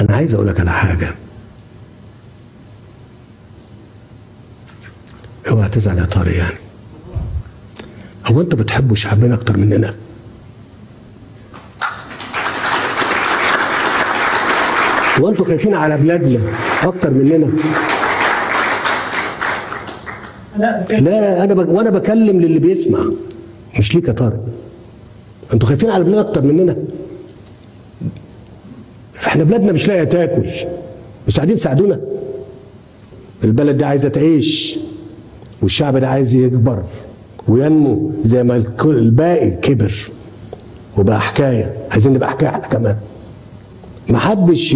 انا عايز اقول لك على حاجه، اوعى تزعل يا طارق. يعني هو انتوا بتحبوا شعبنا اكتر مننا؟ هو انتوا خايفين على بلادنا اكتر مننا؟ لا وانا بكلم للي بيسمع، مش ليك يا طارق. انتوا خايفين على بلادنا اكتر مننا؟ احنا بلادنا مش لاقيه تاكل، مش قاعدين تساعدونا. البلد دي عايزه تعيش، والشعب ده عايز يكبر وينمو زي ما الباقي كبر وبقى حكايه. عايزين نبقى حكايه احنا كمان. محدش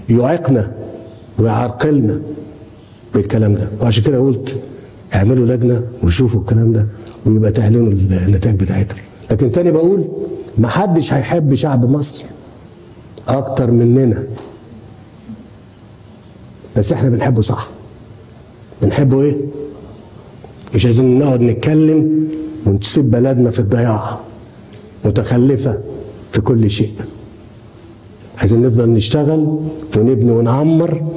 يعيقنا ويعرقلنا بالكلام ده. وعشان كده قلت اعملوا لجنه وشوفوا الكلام ده ويبقى تعلنوا النتائج بتاعتها. لكن تاني بقول محدش هيحب شعب مصر اكتر مننا، بس احنا بنحبه صح. بنحبه ايه؟ مش عايزين نقعد نتكلم ونسيب بلدنا في الضياع متخلفه في كل شيء. عايزين نفضل نشتغل ونبني ونعمر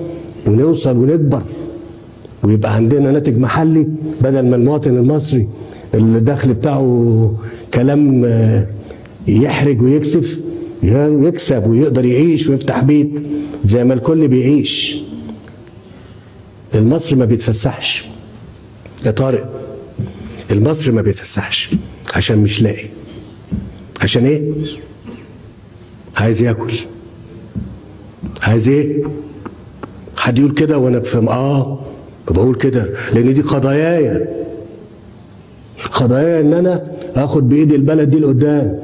ونوصل ونكبر ويبقى عندنا ناتج محلي، بدل ما المواطن المصري الدخل بتاعه كلام يحرج ويكسف، يكسب ويقدر يعيش ويفتح بيت زي ما الكل بيعيش. المصري ما بيتفسحش يا طارق، المصري ما بيتفسحش عشان مش لاقي. عشان ايه؟ عايز ياكل. عايز ايه؟ حد يقول كده وانا بفهم؟ بقول كده لان دي قضاياي ان انا اخد بايدي البلد دي لقدام.